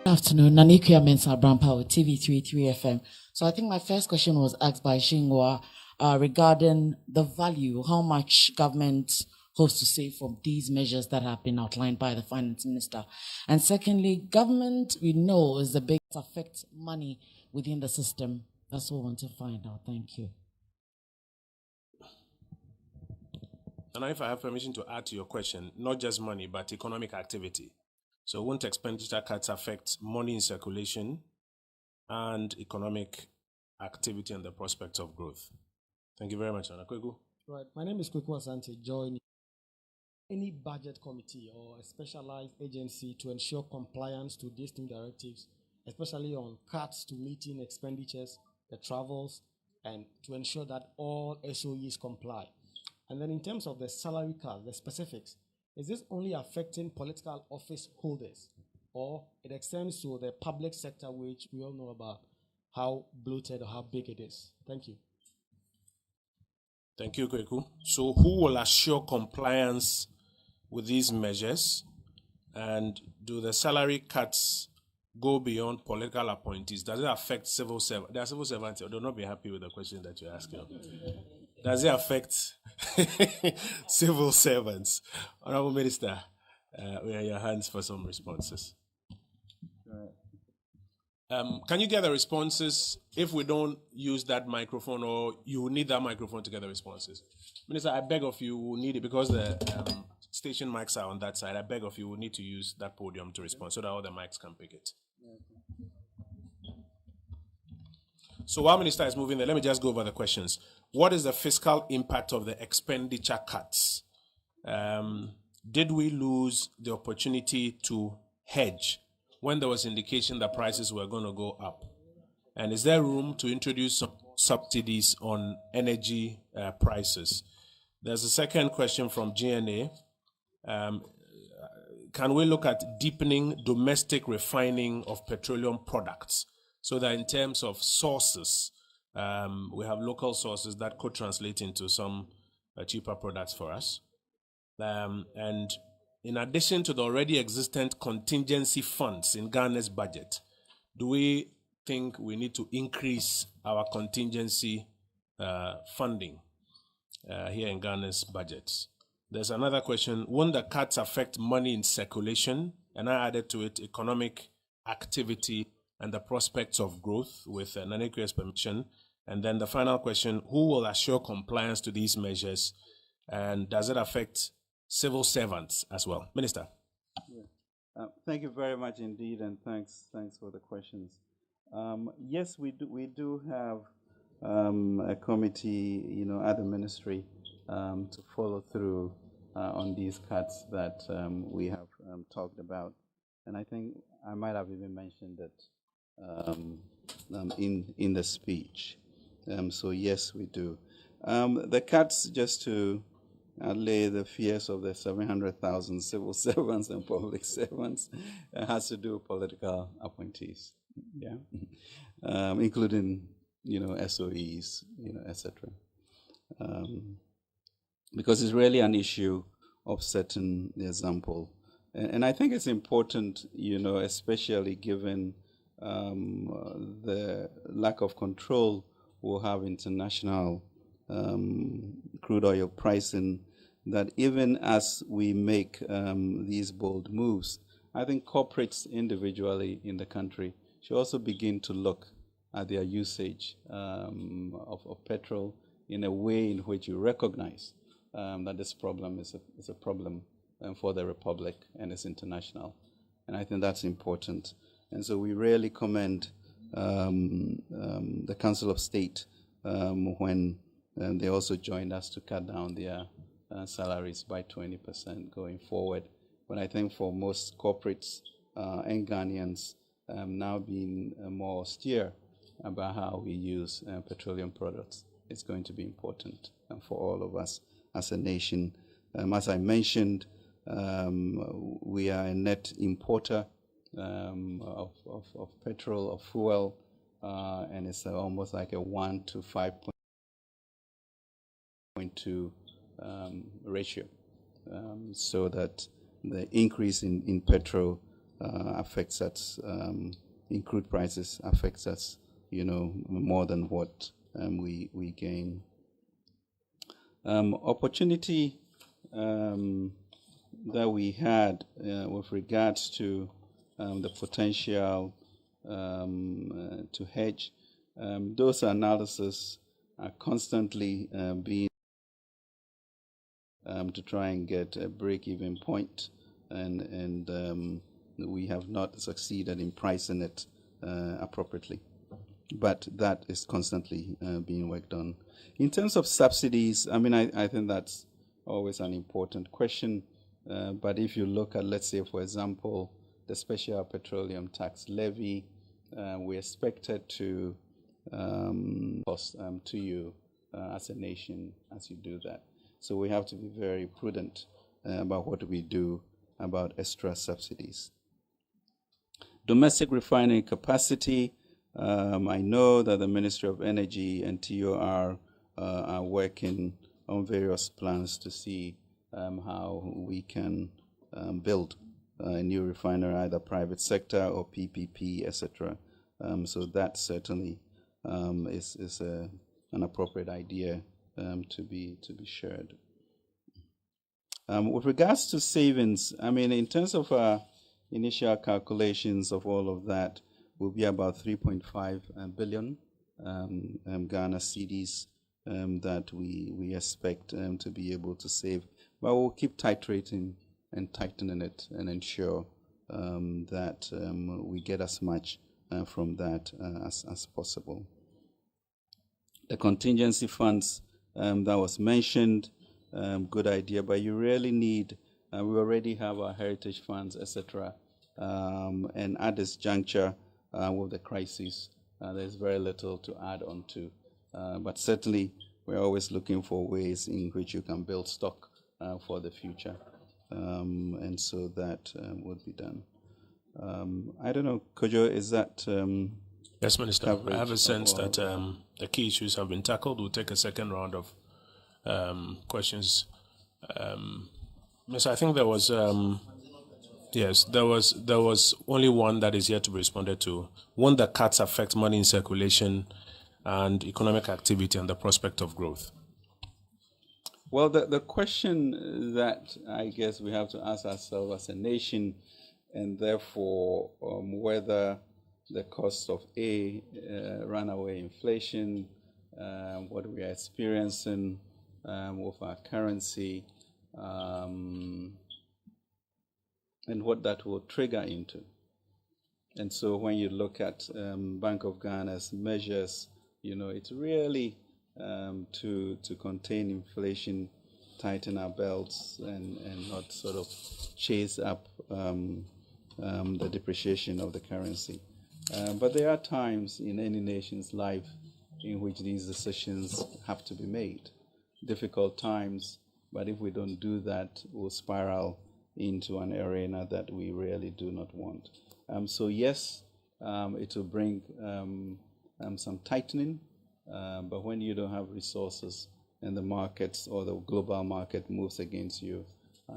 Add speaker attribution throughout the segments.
Speaker 1: Good afternoon, Nanikia Mensa Brampa with TV33 FM. So I think my first question was asked by Shingwa regarding the value, how much government hopes to save from these measures that have been outlined by the finance minister. And secondly, government, we know, is the biggest affect money within the system. That's what we want to find out. Thank you.
Speaker 2: And if I have permission to add to your question, not just money, but economic activity. So won't expenditure cuts affect money in circulation and economic activity and the prospects of growth? Thank you very much, Anna Kweku.
Speaker 3: Right. My name is Kweku Asante. Join any budget committee or a specialized agency to ensure compliance to these new directives, especially on cuts to meeting expenditures, the travels, and to ensure that all SOEs comply. And then in terms of the salary cut, the specifics, is this only affecting political office holders, or it extends to the public sector, which we all know about how bloated or how big it is? Thank you.
Speaker 2: Thank you, Kweku. So who will assure compliance with these measures? And do the salary cuts go beyond political appointees? Does it affect civil servants? There are civil servants. I do not be happy with the question that you're asking. Does it affect civil servants? Honorable Minister, we are in your hands for some responses. Can you get the responses if we don't use that microphone, or you will need that microphone to get the responses? Minister, I beg of you, we'll need it because the station mics are on that side. I beg of you, we'll need to use that podium to respond so that all the mics can pick it. So while Minister is moving there, let me just go over the questions. What is the fiscal impact of the expenditure cuts? Did we lose the opportunity to hedge when there was indication that prices were going to go up? And is there room to introduce some subsidies on energy prices? There's a second question from GNA. Can we look at deepening domestic refining of petroleum products so that in terms of sources, we have local sources that could translate into some cheaper products for us? And in addition to the already existent contingency funds in Ghana's budget, do we think we need to increase our contingency funding here in Ghana's budgets? There's another question. Won't the cuts affect money in circulation? And I added to it economic activity and the prospects of growth with Naneku's permission. And then the final question, who will assure compliance to these measures? And does it affect civil servants as well? Minister.
Speaker 4: Yeah. Thank you very much indeed, and thanks for the questions. Yes, we do have a committee, at the ministry to follow through on these cuts that we have talked about, and I think I might have even mentioned it in the speech. So yes, we do. The cuts, just to allay the fears of the 700,000 civil servants and public servants, has to do with political appointees, including SOEs, etc. Because it's really an issue of setting the example, and I think it's important, especially given the lack of control we'll have international crude oil pricing, that even as we make these bold moves, I think corporates individually in the country should also begin to look at their usage of petrol in a way in which you recognize that this problem is a problem for the Republic and it's international. And I think that's important. And so we really commend the Council of State when they also joined us to cut down their salaries by 20% going forward. But I think for most corporates and Ghanaians, now being more austere about how we use petroleum products, it's going to be important for all of us as a nation. As I mentioned, we are a net importer of petrol, of fuel, and it's almost like a 1 to 5.2 ratio, so that the increase in petrol affects us, in crude prices affects us, more than what we gain. Opportunity that we had with regards to the potential to hedge, those analyses are constantly being to try and get a break-even point, and we have not succeeded in pricing it appropriately. But that is constantly being worked on. In terms of subsidies, I think that's always an important question. But if you look at, let's say, for example, the special petroleum tax levy, we expected to cost to you as a nation as you do that. So we have to be very prudent about what we do about extra subsidies. Domestic refining capacity. I know that the Ministry of Energy and TOR are working on various plans to see how we can build a new refinery, either private sector or PPP, etc. So that certainly is an appropriate idea to be shared. With regards to savings, in terms of our initial calculations of all of that, will be about 3.5 billion Ghana cedis that we expect to be able to save. But we'll keep titrating and tightening it and ensure that we get as much from that as possible. The contingency funds that was mentioned, good idea, but you really need, we already have our heritage funds, etc. And at this juncture, with the crisis, there's very little to add on to. But certainly, we're always looking for ways in which you can build stock for the future. And so that would be done. I don't know, Kojo, is that...
Speaker 2: Yes, Minister. I have a sense that the key issues have been tackled. We'll take a second round of questions. Minister, I think there was... Yes, there was only one that is yet to be responded to. One, that cuts affect money in circulation and economic activity and the prospect of growth.
Speaker 4: Well, the question that I guess we have to ask ourselves as a nation, and therefore whether the cost of runaway inflation, what we are experiencing with our currency, and what that will trigger into. And so when you look at Bank of Ghana's measures, it's really to contain inflation, tighten our belts, and not sort of chase up the depreciation of the currency. But there are times in any nation's life in which these decisions have to be made. Difficult times, but if we don't do that, we'll spiral into an arena that we really do not want. So yes, it will bring some tightening, but when you don't have resources and the markets or the global market moves against you,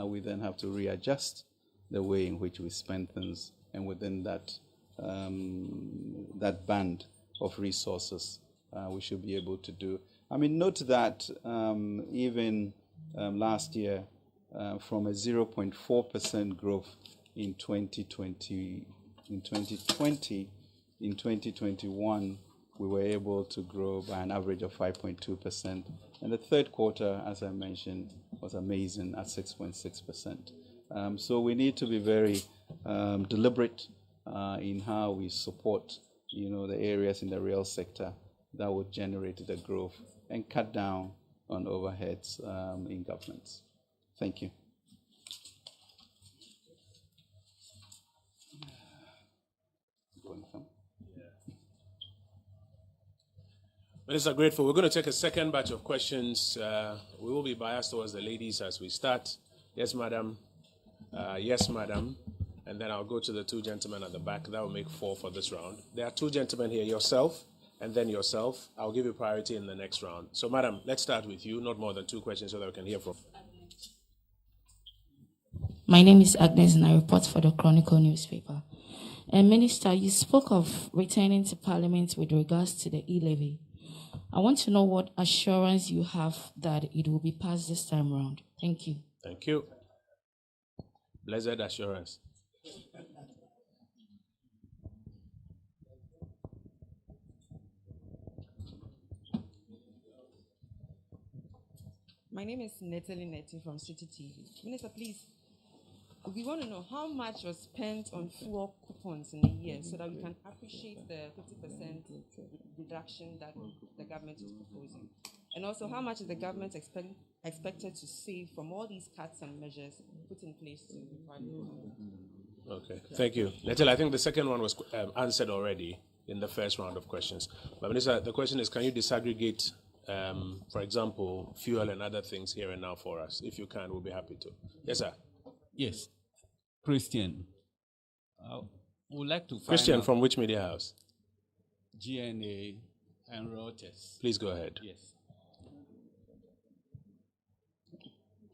Speaker 4: we then have to readjust the way in which we spend things, and within that that band of resources, we should be able to do. Note that even last year, from a 0.4% growth in 2020, in 2021, we were able to grow by an average of 5.2%. And the third quarter, as I mentioned, was amazing at 6.6%. So we need to be very deliberate in how we support, the areas in the real sector that would generate the growth and cut down on overheads in governments. Thank you.
Speaker 2: Minister, grateful. We're going to take a second batch of questions. We will be biased towards the ladies as we start. Yes, madam. Yes, madam. And then I'll go to the two gentlemen at the back. That will make 4 for this round. There are 2 gentlemen here, yourself and then yourself. I'll give you priority in the next round. So, madam, let's start with you. Not more than 2 questions so that we can hear from.
Speaker 5: My name is Agnes and I report for the Chronicle newspaper. And Minister, you spoke of returning to Parliament with regards to the e-levy. I want to know what assurance you have that it will be passed this time around. Thank you.
Speaker 2: Thank you. Blessed assurance.
Speaker 6: My name is Natalie Netty from City TV. Minister, please, we want to know how much was spent on fuel coupons in a year so that we can appreciate the 50% reduction that the government is proposing. And also, how much is the government expected to save from all these cuts and measures put in place to value?
Speaker 2: Okay, thank you. Natalie, I think the second one was answered already in the first round of questions. But Minister, the question is, can you disaggregate, for example, fuel and other things here and now for us? If you can, we'll be happy to. Yes, sir.
Speaker 7: Yes. Christian. Would like to find
Speaker 2: Christian, from which media house?
Speaker 7: GNA and Reuters.
Speaker 2: Please go ahead.
Speaker 7: Yes.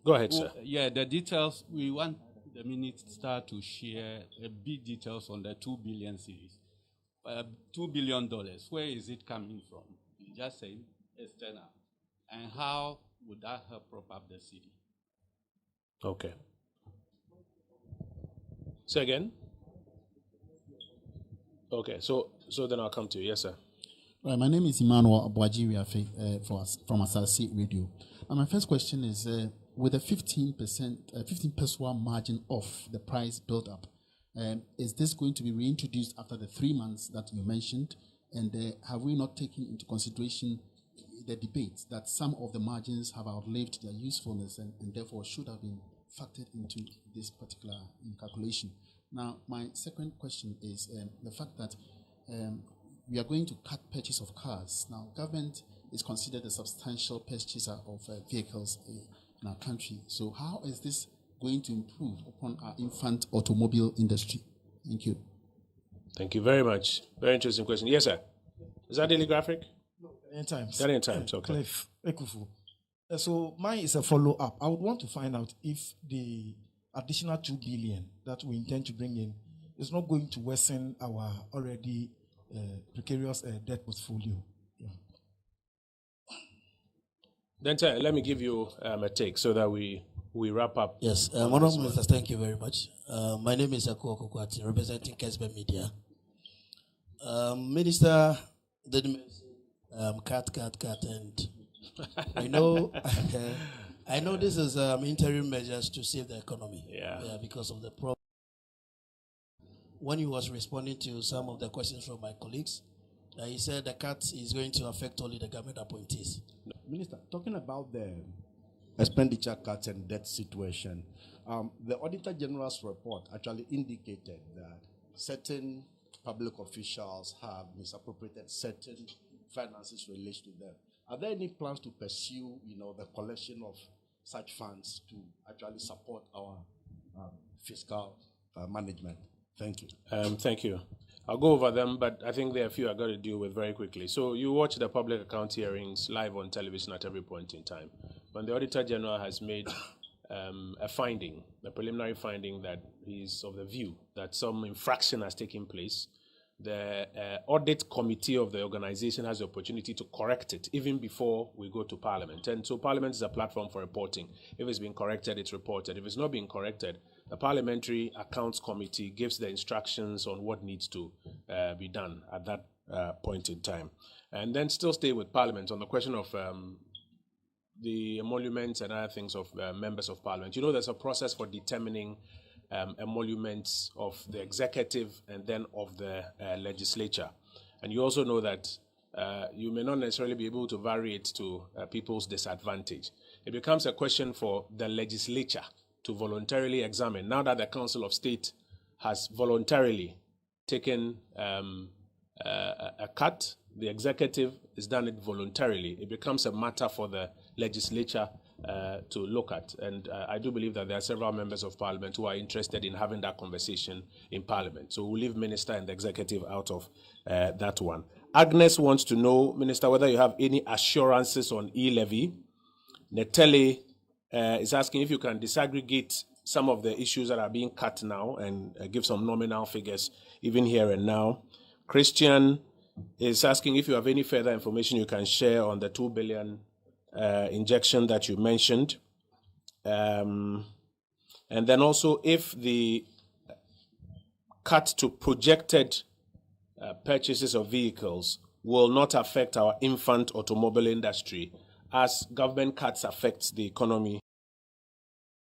Speaker 2: Go ahead, sir.
Speaker 7: Yeah, the details, we want the minister to share big details on the 2 billion series. $2 billion, where is it coming from? You just say external. And how would that help prop up the city?
Speaker 2: Okay. Say again? Okay, so then I'll come to you. Yes, sir.
Speaker 8: Right, my name is Emmanuel Abuaji from Asase Radio. And my first question is, with a 15 peso margin off the price build up, is this going to be reintroduced after the 3 months that you mentioned? And have we not taken into consideration the debate that some of the margins have outlived their usefulness and therefore should have been factored into this particular calculation? Now, my second question is the fact that we are going to cut purchase of cars. Now, government is considered a substantial purchaser of vehicles in our country. So how is this going to improve upon our infant automobile industry? Thank you.
Speaker 2: Thank you very much. Very interesting question. Yes, sir. Is that Daily Graphic?
Speaker 9: No, Ghanaian Times.
Speaker 2: Ghanaian Times, okay.
Speaker 9: Cliff Ekufu. So mine is a follow-up. I would want to find out if the additional 2 billion that we intend to bring in is not going to worsen our already precarious debt portfolio. Yeah.
Speaker 2: Then let me give you a take so that we wrap up.
Speaker 10: Yes, Honourable Minister, thank you very much. My name is Akuo Kokwati, representing Kesbe Media. Minister did cut, and I know I know this is interim measures to save the economy.
Speaker 2: Yeah,
Speaker 10: because of the problem. When he was responding to some of the questions from my colleagues, he said the cut is going to affect only the government appointees.
Speaker 11: Minister, talking about the expenditure cuts and debt situation, the Auditor General's report actually indicated that certain public officials have misappropriated certain finances related to them. Are there any plans to pursue, the collection of such funds to actually support our fiscal management? Thank you.
Speaker 2: Thank you. I'll go over them, but I think there are a few I've got to deal with very quickly. So you watch the public account hearings live on television at every point in time. When the Auditor General has made a preliminary finding that he's of the view that some infraction has taken place, the audit committee of the organization has the opportunity to correct it even before we go to Parliament. And so Parliament is a platform for reporting. If it's been corrected, it's reported. If it's not being corrected, the Parliamentary Accounts Committee gives the instructions on what needs to be done at that point in time. And then still stay with Parliament on the question of the emoluments and other things of members of Parliament. You know, there's a process for determining emoluments of the executive and then of the legislature. And you also know that you may not necessarily be able to vary it to people's disadvantage. It becomes a question for the legislature to voluntarily examine. Now that the Council of State has voluntarily taken a cut, the executive has done it voluntarily. It becomes a matter for the legislature to look at. And I do believe that there are several members of Parliament who are interested in having that conversation in Parliament. So we'll leave Minister and the executive out of that one. Agnes wants to know, Minister, whether you have any assurances on e-levy. Netele is asking if you can disaggregate some of the issues that are being cut now and give some nominal figures even here and now. Christian is asking if you have any further information you can share on the 2 billion injection that you mentioned. And then also if the cut to projected purchases of vehicles will not affect our infant automobile industry as government cuts affect the economy